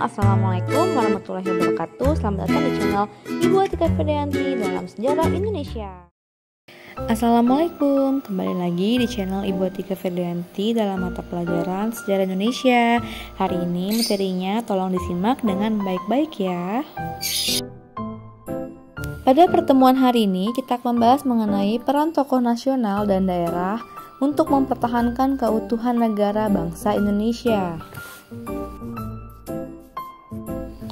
Assalamualaikum warahmatullahi wabarakatuh. Selamat datang di channel Ibu Atika Fedayanti dalam Sejarah Indonesia. Assalamualaikum, kembali lagi di channel Ibu Atika Fedayanti dalam mata pelajaran Sejarah Indonesia. Hari ini materinya tolong disimak dengan baik-baik ya. Pada pertemuan hari ini kita akan membahas mengenai peran tokoh nasional dan daerah untuk mempertahankan keutuhan negara bangsa Indonesia.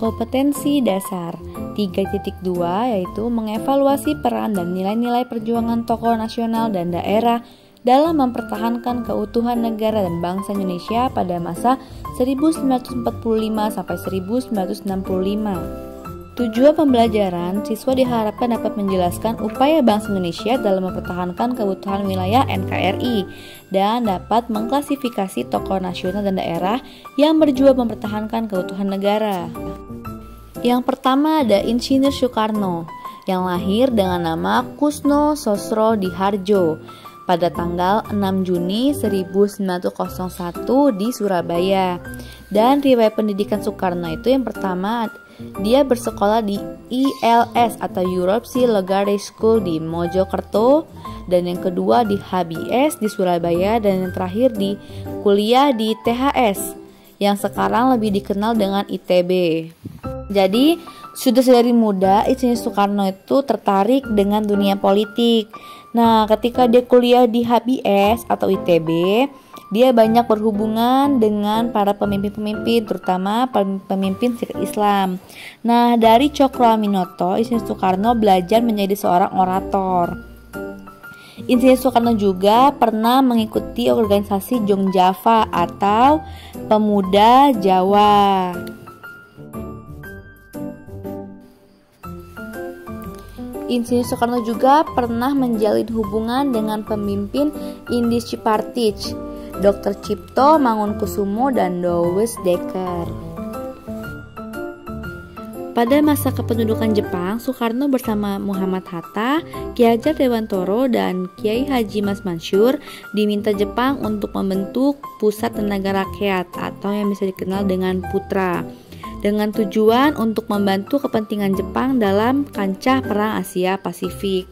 Kompetensi dasar 3.2 yaitu mengevaluasi peran dan nilai-nilai perjuangan tokoh nasional dan daerah dalam mempertahankan keutuhan negara dan bangsa Indonesia pada masa 1945 sampai 1965. Tujuan pembelajaran, siswa diharapkan dapat menjelaskan upaya bangsa Indonesia dalam mempertahankan keutuhan wilayah NKRI dan dapat mengklasifikasi tokoh nasional dan daerah yang berjuang mempertahankan keutuhan negara. Yang pertama ada Insinyur Soekarno yang lahir dengan nama Kusno Sosro Diharjo pada tanggal 6 Juni 1901 di Surabaya. Dan riwayat pendidikan Soekarno itu yang pertama dia bersekolah di ILS atau Europsi Logare School di Mojokerto, dan yang kedua di HBS di Surabaya, dan yang terakhir di kuliah di THS yang sekarang lebih dikenal dengan ITB. Jadi sudah dari muda Insinyur Soekarno itu tertarik dengan dunia politik. Nah, ketika dia kuliah di HBS atau ITB, dia banyak berhubungan dengan para pemimpin-pemimpin, terutama pemimpin sekte Islam. Nah, dari Cokro Aminoto, Insinyur Soekarno belajar menjadi seorang orator. Insinyur Soekarno juga pernah mengikuti organisasi Jongjava atau Pemuda Jawa. Insinyur Soekarno juga pernah menjalin hubungan dengan pemimpin Indies Cipartich, Dr. Cipto Mangunkusumo dan Douwe Dekker. Pada masa kependudukan Jepang, Soekarno bersama Muhammad Hatta, Ki Hajar Dewantoro, dan Kiai Haji Mas Mansur diminta Jepang untuk membentuk Pusat Tenaga Rakyat atau yang bisa dikenal dengan Putra, dengan tujuan untuk membantu kepentingan Jepang dalam kancah Perang Asia Pasifik.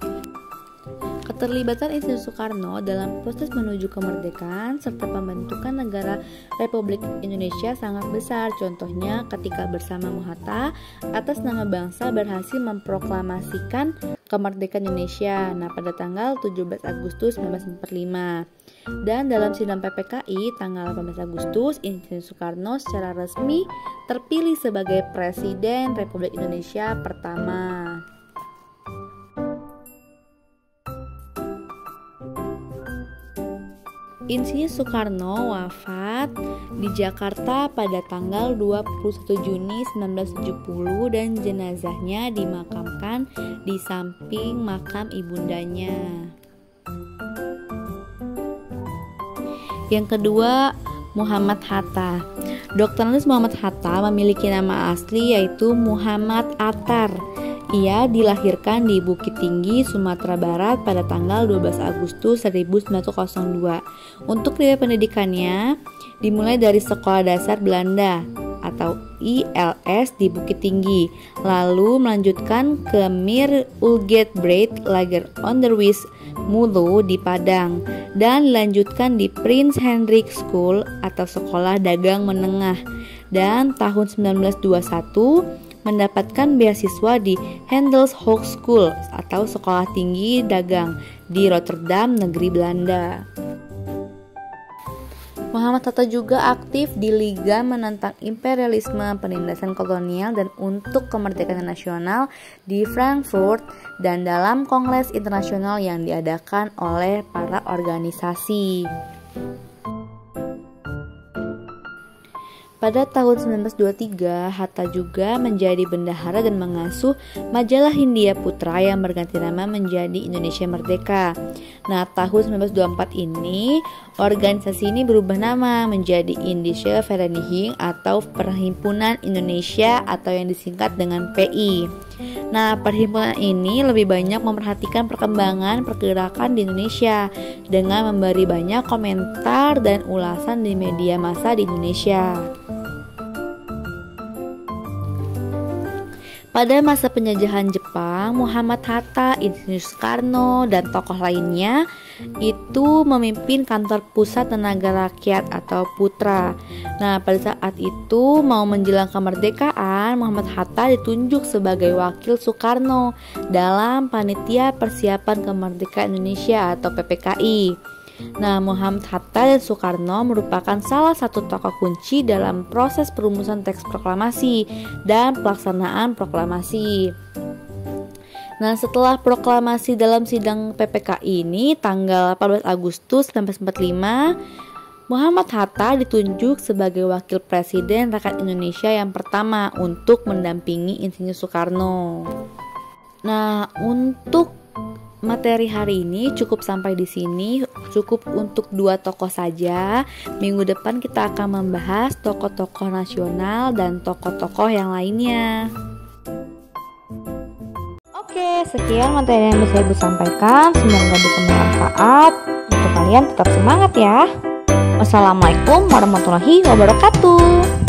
Keterlibatan Insinyur Soekarno dalam proses menuju kemerdekaan serta pembentukan negara Republik Indonesia sangat besar. Contohnya ketika bersama Hatta atas nama bangsa berhasil memproklamasikan kemerdekaan Indonesia pada tanggal 17 Agustus 1945. Dan dalam sidang PPKI tanggal 18 Agustus, Insinyur Soekarno secara resmi terpilih sebagai Presiden Republik Indonesia pertama. Insinyur Soekarno wafat di Jakarta pada tanggal 21 Juni 1970 dan jenazahnya dimakamkan di samping makam ibundanya. Yang kedua, Muhammad Hatta. Dr. Andes Muhammad Hatta memiliki nama asli yaitu Muhammad Attar. Ia dilahirkan di Bukit Tinggi, Sumatera Barat pada tanggal 12 Agustus 1902. Untuk riwayat pendidikannya dimulai dari Sekolah Dasar Belanda atau ILS di Bukit Tinggi, lalu melanjutkan ke Mir Ulgetbreit Lager Onderwijs Mulu di Padang, dan dilanjutkan di Prince Hendrik School atau Sekolah Dagang Menengah, dan tahun 1921 mendapatkan beasiswa di Handels Hogeschool atau Sekolah Tinggi Dagang di Rotterdam, negeri Belanda. Muhammad Hatta juga aktif di Liga Menentang Imperialisme, Penindasan Kolonial, dan Untuk Kemerdekaan Nasional di Frankfurt dan dalam kongres internasional yang diadakan oleh para organisasi. Pada tahun 1923, Hatta juga menjadi bendahara dan mengasuh majalah Hindia Putra yang berganti nama menjadi Indonesia Merdeka. Nah, tahun 1924 ini, organisasi ini berubah nama menjadi Indische Vereniging atau Perhimpunan Indonesia atau yang disingkat dengan PI. Nah, perhimpunan ini lebih banyak memperhatikan perkembangan pergerakan di Indonesia dengan memberi banyak komentar dan ulasan di media massa di Indonesia. Pada masa penjajahan Jepang, Muhammad Hatta, Insinyur Soekarno, dan tokoh lainnya itu memimpin kantor pusat tenaga rakyat atau Putra. Nah, pada saat itu mau menjelang kemerdekaan, Muhammad Hatta ditunjuk sebagai wakil Soekarno dalam Panitia Persiapan Kemerdekaan Indonesia atau PPKI. Nah, Muhammad Hatta dan Soekarno merupakan salah satu tokoh kunci dalam proses perumusan teks proklamasi dan pelaksanaan proklamasi. Nah, setelah proklamasi dalam sidang PPKI ini tanggal 18 Agustus 1945, Muhammad Hatta ditunjuk sebagai wakil presiden rakyat Indonesia yang pertama untuk mendampingi Insinyur Soekarno. Nah, untuk materi hari ini cukup sampai di sini, cukup untuk 2 tokoh saja. Minggu depan kita akan membahas tokoh-tokoh nasional dan tokoh-tokoh yang lainnya. Oke, sekian materi yang bisa Ibu sampaikan. Semoga bisa bermanfaat. Untuk kalian tetap semangat ya. Wassalamualaikum warahmatullahi wabarakatuh.